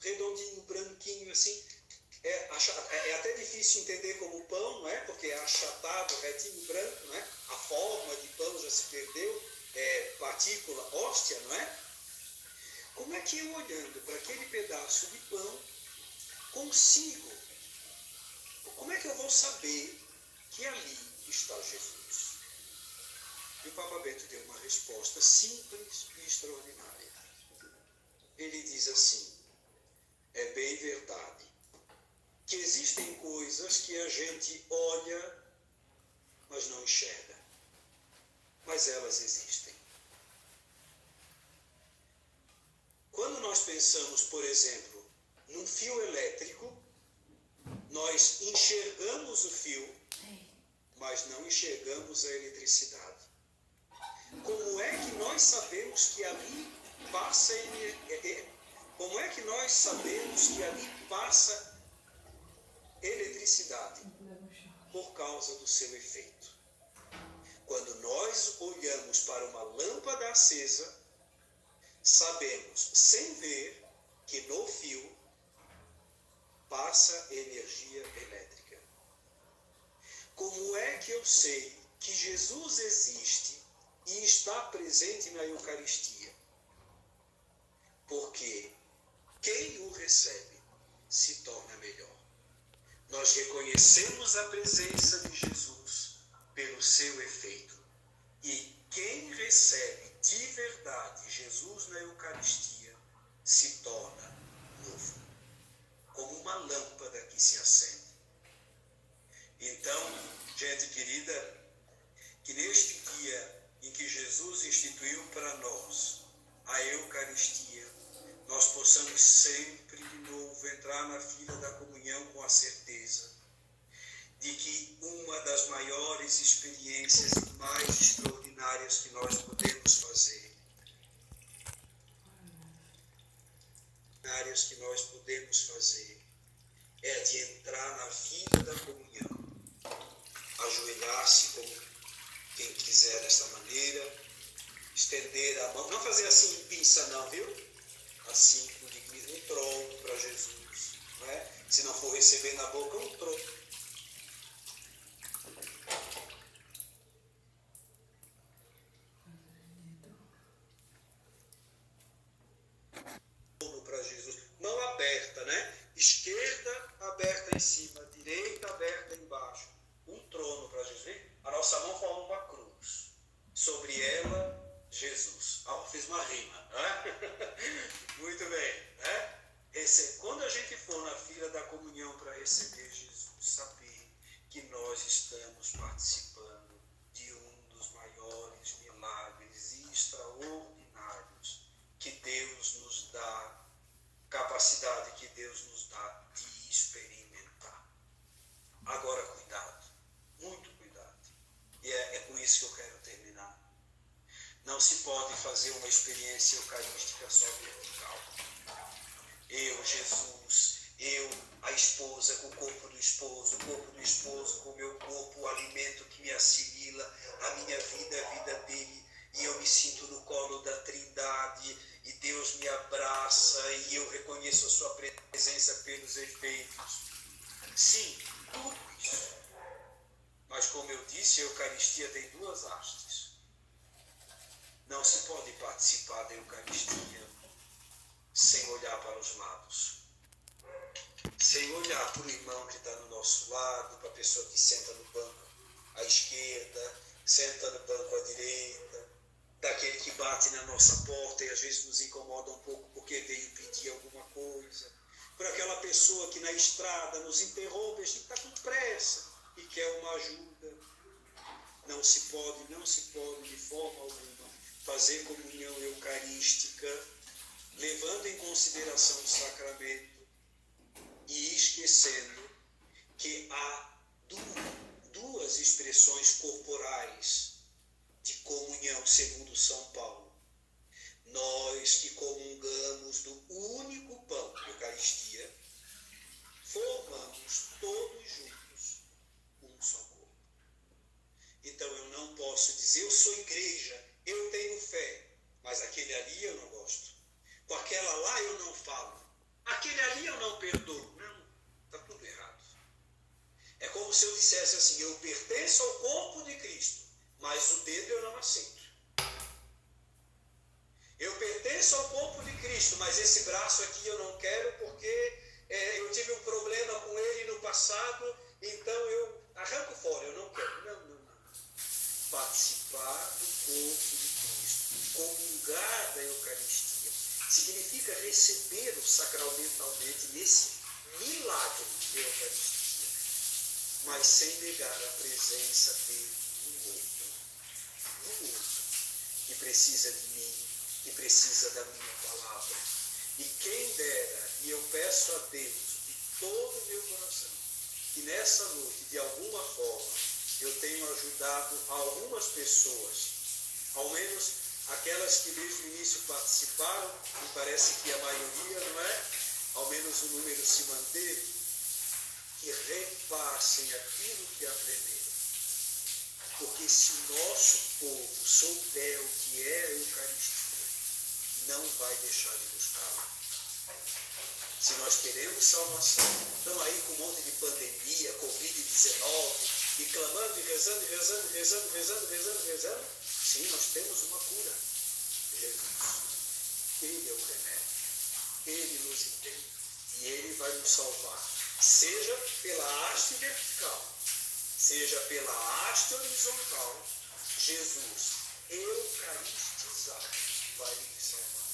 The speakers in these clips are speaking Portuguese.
redondinho, branquinho, assim. É até difícil entender como pão, não é? Porque é achatado, retinho, branco, não é? A forma de pão já se perdeu, partícula, hóstia, não é? Como é que eu, olhando para aquele pedaço de pão, consigo? Como é que eu vou saber que ali está Jesus? E o Papa Bento deu uma resposta simples e extraordinária. Ele diz assim: é bem verdade que existem coisas que a gente olha, mas não enxerga. Mas elas existem. Quando nós pensamos, por exemplo, num fio elétrico, nós enxergamos o fio, mas não enxergamos a eletricidade. Como é que nós sabemos que ali passa como é que nós sabemos que ali passa eletricidade? Por causa do seu efeito. Quando nós olhamos para uma lâmpada acesa, sabemos, sem ver, que no fio passa energia elétrica. Como é que eu sei que Jesus existe e está presente na Eucaristia? Porque quem o recebe se torna melhor. Nós reconhecemos a presença de Jesus pelo seu efeito. E quem recebe de verdade Jesus na Eucaristia se torna novo, como uma lâmpada que se acende. Então, gente querida, que neste dia em que Jesus instituiu para nós a Eucaristia, nós possamos sempre de novo entrar na fila da comunhão com a certeza de que uma das maiores experiências e mais extraordinárias que nós podemos fazer, é de entrar na fila da comunhão, ajoelhar-se como quem quiser desta maneira, estender a mão, não fazer assim em pinça não, viu? Assim, com dignidade, um trono para Jesus, não é? Se não for receber na boca, um trono para Jesus. Mão aberta, né? Esquerda aberta em cima, direita aberta embaixo. Um trono para Jesus. A nossa mão forma uma cruz. Sobre ela, Jesus. Fiz uma rima, né? Muito bem, né? Quando a gente for na fila da comunhão para receber Jesus, saber que nós estamos participando de um dos maiores milagres extraordinários que Deus nos dá, capacidade que Deus nos dá de experimentar. Agora, cuidado, muito cuidado. E é com isso que eu quero terminar. Não se pode fazer uma experiência eucarística só vertical. Eu, Jesus, a esposa com o corpo do esposo com o meu corpo, o alimento que me assimila, a minha vida, a vida dele, e eu me sinto no colo da Trindade, e Deus me abraça, e eu reconheço a sua presença pelos efeitos. Sim, tudo isso. Mas como eu disse, a Eucaristia tem duas hastes. Não se pode participar da Eucaristia sem olhar para os lados. Sem olhar para o irmão que está no nosso lado, para a pessoa que senta no banco à esquerda, senta no banco à direita, daquele que bate na nossa porta e às vezes nos incomoda um pouco porque veio pedir alguma coisa, por aquela pessoa que na estrada nos interrompe, a gente está com pressa e quer uma ajuda. Não se pode de forma alguma fazer comunhão eucarística levando em consideração o sacramento e esquecendo que há duas expressões corporais de comunhão, segundo São Paulo. Nós que comungamos do único pão, Eucaristia, formamos todos juntos um só corpo. Então eu não posso dizer, eu sou igreja, eu tenho fé, mas aquele ali eu não gosto. Com aquela lá eu não falo. Aquele eu não perdoo? Não, está tudo errado. É como se eu dissesse assim, eu pertenço ao corpo de Cristo, mas o dedo eu não aceito. Eu pertenço ao corpo de Cristo, mas esse braço aqui eu não quero porque eu tive um problema com ele no passado, então eu arranco fora, eu não quero. Não, não, não. Participar do corpo de Cristo, comungar da Eucaristia, significa receber o sacramentalmente nesse milagre da Eucaristia, mas sem negar a presença dele no outro, que precisa de mim, que precisa da minha palavra. E quem dera, e eu peço a Deus de todo o meu coração, que nessa noite, de alguma forma, eu tenho ajudado algumas pessoas, ao menos aquelas que desde o início participaram, e parece que a maioria, não é? Ao menos o número se manteve, que repassem aquilo que aprenderam. Porque se o nosso povo souber o que é a Eucaristia, não vai deixar de buscá-la. Se nós queremos salvação, estamos aí com um monte de pandemia, Covid-19, e clamando, e rezando, e rezando, e rezando, rezando, rezando, rezando. Sim, nós temos uma cura. Jesus. Ele é o remédio. Ele nos entende. E Ele vai nos salvar. Seja pela haste vertical, seja pela haste horizontal, Jesus, eucaristizado, vai nos salvar.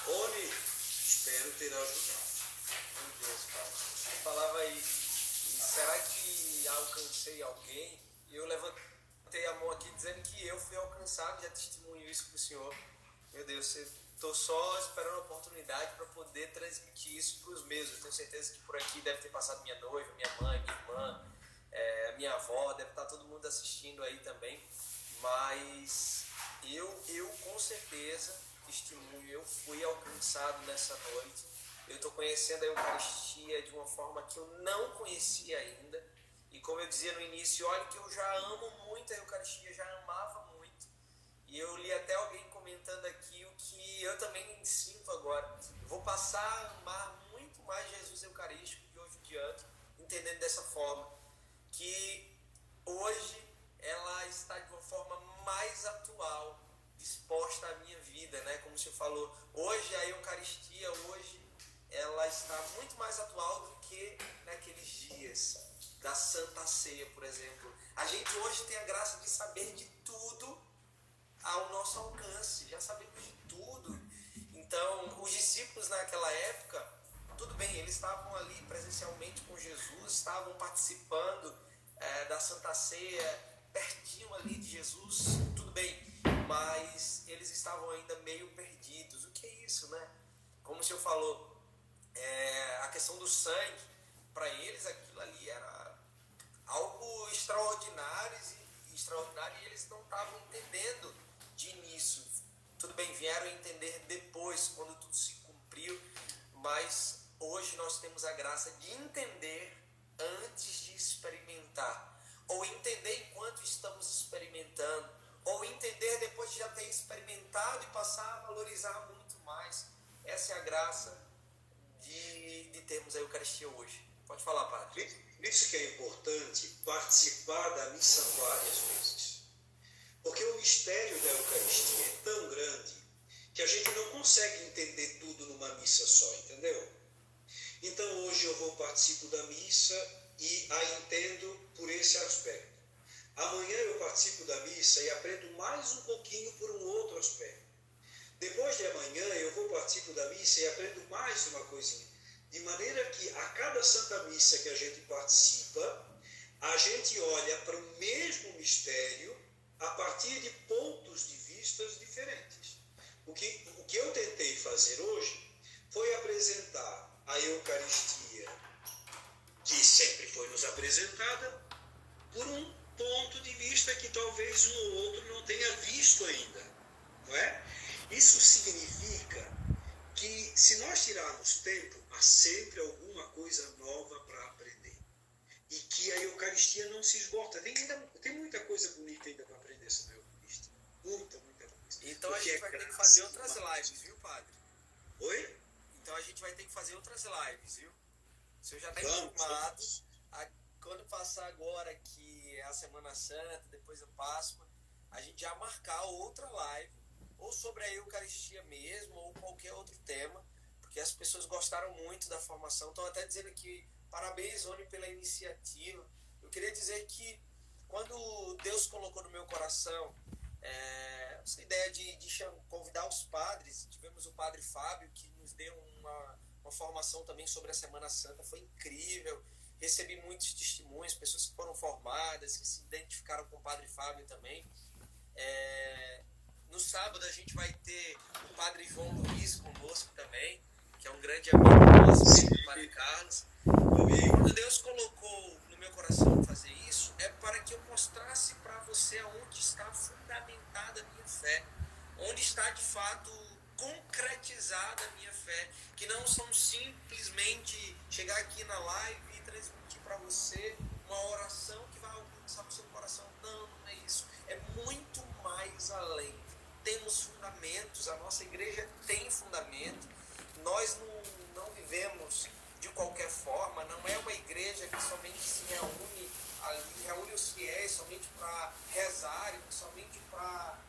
Rony, espero ter ajudado. Meu Deus, Pai. Você falava aí, será que alcancei alguém? E eu levantei a mão aqui dizendo que eu fui alcançado, já testemunho isso para o Senhor. Meu Deus, estou só esperando a oportunidade para poder transmitir isso para os meus. Eu tenho certeza que por aqui deve ter passado minha noiva, minha mãe, minha irmã, minha avó, deve estar todo mundo assistindo aí também. Mas eu com certeza testemunho, eu fui alcançado nessa noite. Eu estou conhecendo a Eucaristia de uma forma que eu não conhecia ainda. E como eu dizia no início, olha que eu já amo muito a Eucaristia, já amava muito. E eu li até alguém comentando aqui o que eu também sinto agora. Eu vou passar a amar muito mais Jesus Eucarístico de hoje em diante, entendendo dessa forma, que hoje ela está de uma forma mais atual, disposta à minha vida, né? Como o senhor falou, hoje a Eucaristia, hoje ela está muito mais atual do que naqueles dias da Santa Ceia, por exemplo. A gente hoje tem a graça de saber de tudo ao nosso alcance, já sabemos de tudo. Então, os discípulos naquela época, tudo bem, eles estavam ali presencialmente com Jesus, estavam participando da Santa Ceia, pertinho ali de Jesus, tudo bem, mas eles estavam ainda meio perdidos. O que é isso, né? Como o senhor falou, a questão do sangue, para eles aquilo ali era algo extraordinário e eles não estavam entendendo de início. Tudo bem, vieram entender depois, quando tudo se cumpriu, mas hoje nós temos a graça de entender antes de experimentar, ou entender enquanto estamos experimentando, ou entender depois de já ter experimentado e passar a valorizar muito mais. Essa é a graça de termos a Eucaristia hoje. Pode falar, padre. Por isso que é importante participar da missa várias vezes. Porque o mistério da Eucaristia é tão grande que a gente não consegue entender tudo numa missa só, entendeu? Então hoje eu participo da missa e a entendo por esse aspecto. Amanhã eu participo da missa e aprendo mais um pouquinho por um outro aspecto. Depois de amanhã eu participo da missa e aprendo mais uma coisinha. De maneira que a cada Santa Missa que a gente participa, a gente olha para o mesmo mistério a partir de pontos de vistas diferentes. O que eu tentei fazer hoje foi apresentar a Eucaristia, que sempre foi nos apresentada, por um ponto de vista que talvez um ou outro não tenha visto ainda, não é? Isso significa que se nós tirarmos tempo, há sempre alguma coisa nova para aprender. E que a Eucaristia não se esgota. Tem muita coisa bonita ainda para aprender sobre a Eucaristia. Muita, muita coisa. Então a gente vai ter que fazer outras lives, viu, padre? Oi? Então a gente gente vai ter que fazer outras lives, viu? O senhor já está Vamos. informado. Quando passar agora, que é a Semana Santa, depois a Páscoa, a gente já marcar outra live, ou sobre a Eucaristia mesmo, ou qualquer outro tema, porque as pessoas gostaram muito da formação. Estão até dizendo aqui, parabéns, Rony, pela iniciativa. Eu queria dizer que quando Deus colocou no meu coração essa ideia de convidar os padres, tivemos o padre Fábio, que nos deu uma formação também sobre a Semana Santa, foi incrível. Recebi muitos testemunhos, pessoas que foram formadas, que se identificaram com o padre Fábio também. No sábado a gente vai ter o padre João Luiz conosco também, que é um grande amigo nosso, do padre Carlos. Quando Deus colocou no meu coração fazer isso, é para que eu mostrasse para você onde está fundamentada a minha fé, onde está de fato concretizada a minha fé, que não são simplesmente chegar aqui na live e transmitir para você uma oração que vai alcançar o seu coração. Não, não é isso. É muito mais além. Temos fundamentos, a nossa igreja tem fundamento. Nós não vivemos de qualquer forma, não é uma igreja que somente se reúne ali, reúne os fiéis somente para rezarem, somente para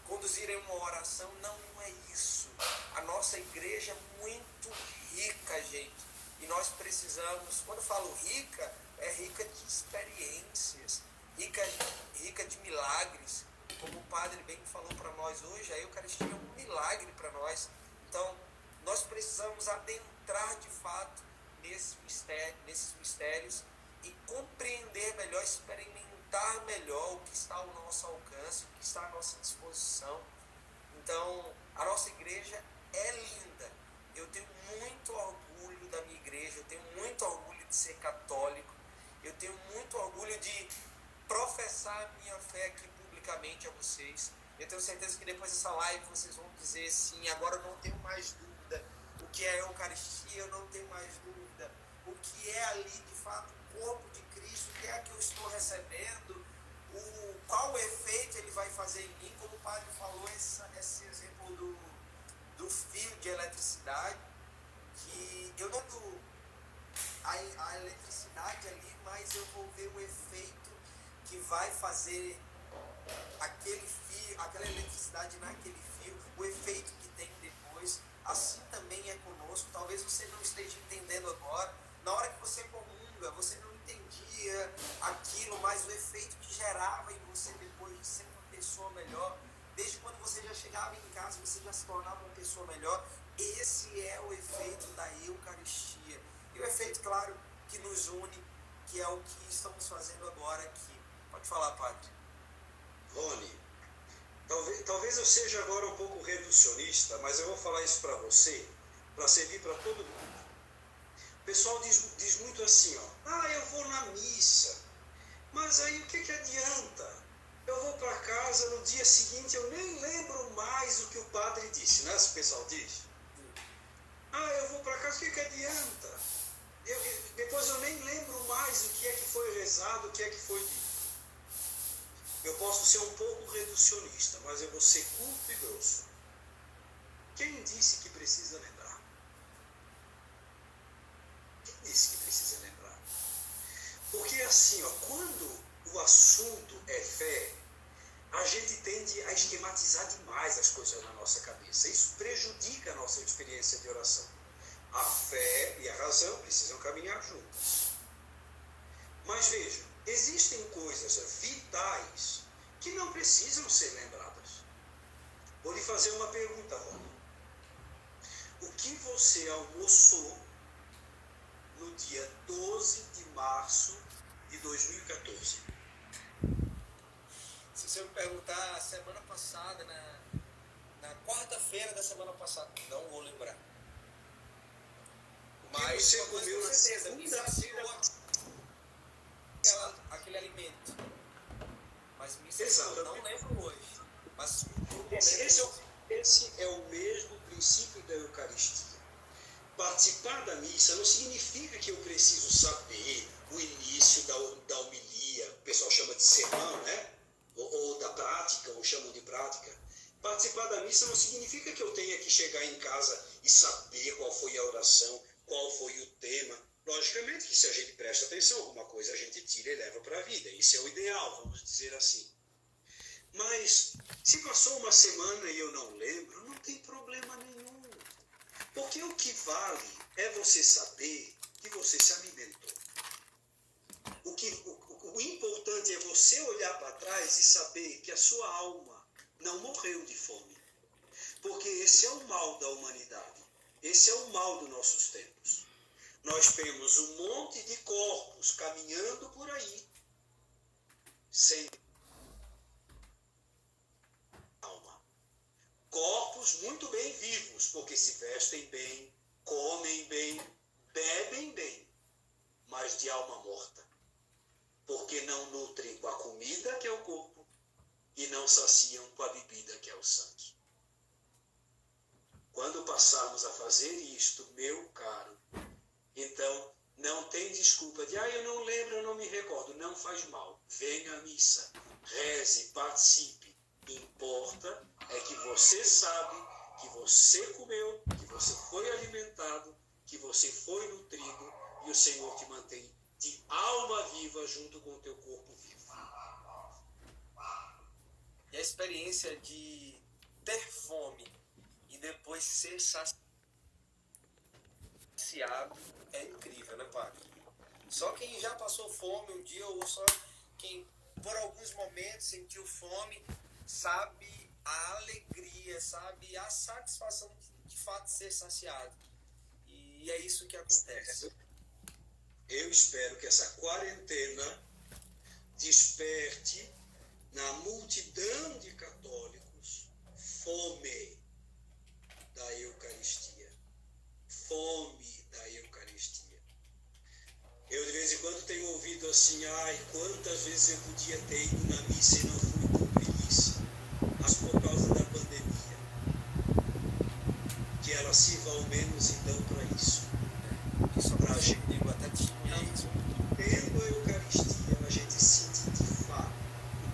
conduzirem uma oração. Não é isso. A nossa igreja é muito rica, gente. E nós precisamos, quando eu falo rica, é rica de experiências, rica de milagres. Como o padre bem falou para nós hoje, a Eucaristia é um milagre para nós. Então, nós precisamos adentrar de fato nesses mistérios e compreender melhor, experimentar melhor o que está ao nosso alcance, o que está à nossa disposição. Então, a nossa igreja é linda. Eu tenho muito orgulho da minha igreja, eu tenho muito orgulho de ser católico, eu tenho muito orgulho de professar a minha fé aqui publicamente a vocês. Eu tenho certeza que depois dessa live vocês vão dizer sim, agora eu não tenho mais dúvida. O que é a Eucaristia, eu não tenho mais dúvida. O que é ali, de fato, o corpo de Cristo, o que é que eu estou recebendo, qual efeito ele vai fazer em mim, como o padre falou, esse exemplo do fio de eletricidade, que eu não dou a eletricidade ali, mas eu vou ver o efeito que vai fazer aquele fio, aquela eletricidade naquele fio, o efeito que tem depois. Assim também é conosco. Talvez você não esteja entendendo agora. Na hora que você comunga, você não entendia aquilo, mas o efeito que gerava em você depois de ser uma pessoa melhor, desde quando você já chegava em casa, você já se tornava uma pessoa melhor. Esse é o efeito da Eucaristia. E o efeito, claro, que nos une, que é o que estamos fazendo agora aqui. Pode falar, padre. Rony, talvez eu seja agora um pouco reducionista, mas eu vou falar isso para você, para servir para todo mundo. O pessoal diz muito assim, eu vou na missa, mas aí o que adianta? Eu vou para casa, no dia seguinte eu nem lembro mais o que o padre disse, não é? O pessoal diz. Eu vou para casa, o que adianta? Depois eu nem lembro mais o que é que foi rezado, o que é que foi dito. Eu posso ser um pouco reducionista, mas eu vou ser curto e grosso. Quem disse que precisa lembrar? Quem disse que precisa lembrar? Porque assim, quando o assunto é fé, a gente tende a esquematizar demais as coisas na nossa cabeça. Isso prejudica a nossa experiência de oração. A fé e a razão precisam caminhar juntas. Mas veja, existem coisas vitais que não precisam ser lembradas. Vou lhe fazer uma pergunta, Rony. O que você almoçou no dia 12 de março de 2014? Se você me perguntar a semana passada, na quarta-feira da semana passada, não vou lembrar. Mas você comeu na segunda-feira? Aquele alimento. Mas Exatamente. não lembro hoje. Mas esse é o mesmo princípio da Eucaristia. Participar da missa não significa que eu preciso saber o início da homilia, o pessoal chama de sermão, né? Ou da prática, ou chamam de prática. Participar da missa não significa que eu tenha que chegar em casa e saber qual foi a oração, qual foi o tema. Logicamente que se a gente presta atenção, alguma coisa a gente tira e leva para a vida. Isso é o ideal, vamos dizer assim. Mas se passou uma semana e eu não lembro, não tem problema nenhum. Porque o que vale é você saber que você se alimentou. O importante é você olhar para trás e saber que a sua alma não morreu de fome. Porque esse é o mal da humanidade. Esse é o mal dos nossos tempos. Nós temos um monte de corpos caminhando por aí, sem alma. Corpos muito bem vivos, porque se vestem bem, comem bem, bebem bem, mas de alma morta. Porque não nutrem com a comida, que é o corpo, e não saciam com a bebida, que é o sangue. Quando passarmos a fazer isto, meu caro, então não tem desculpa de, eu não lembro, eu não me recordo. Não faz mal. Venha à missa, reze, participe. Importa é que você sabe que você comeu, que você foi alimentado, que você foi nutrido e o Senhor te mantém de alma viva junto com o teu corpo vivo. E a experiência de ter fome e depois ser saciado é incrível, né, padre? Só quem já passou fome um dia, ou só quem por alguns momentos sentiu fome, sabe a alegria, sabe a satisfação de fato ser saciado. E é isso que acontece. Eu espero que essa quarentena desperte na multidão de católicos fome da Eucaristia. Fome da Eucaristia. Eu de vez em quando tenho ouvido assim, quantas vezes eu podia ter ido na missa e não fui por preguiça, mas por causa da pandemia. Que ela sirva ao menos então para isso. Isso para a gente. Eu até testemunhar isso. Tendo a Eucaristia, a gente sente de fato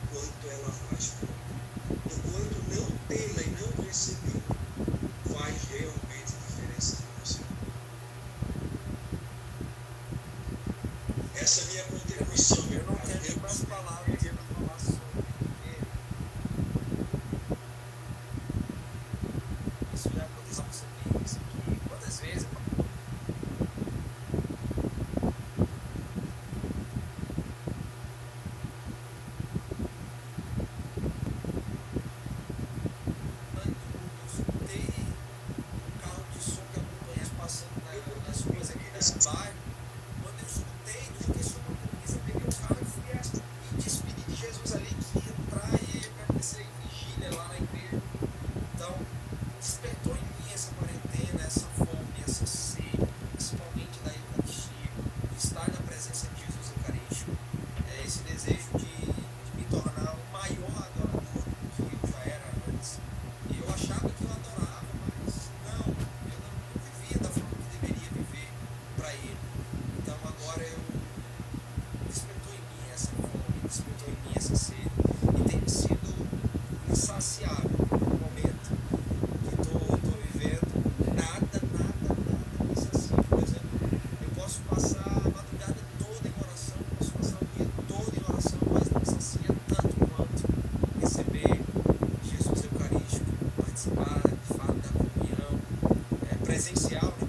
o quanto ela faz por nós. O quanto não tê-la e não recebê-la faz realmente diferença na nossa vida. Essa é a minha contribuição, meu Eu não caro. tenho mais palavras para falar sobre isso. Já aconteceu com isso aqui. Quantas vezes? Nas ruas aqui nesse bairro, quando eu escutei, não fiquei só uma camisa, peguei o carro e fui me despedir de Jesus ali, que ia entrar e ia acontecer em vigília lá na igreja. Então, despertou em mim essa quarentena, essa fome, essa sede, principalmente da Eucaristia, de estar na presença de Jesus Eucarístico, esse desejo de me tornar o maior adorador do que eu já era antes. E eu achava que eu adorava, mas não, eu não vivia da forma que deveria viver para Ele. Então agora despertou em mim essa fome, despertou em mim essa sede, e tem sido insaciável no momento que estou vivendo. Nada me sacia. Por exemplo, eu posso passar a madrugada toda em oração, posso passar o dia todo em oração, mas não me sacia tanto quanto receber Jesus Eucarístico, participar de fato da comunhão presencial, né?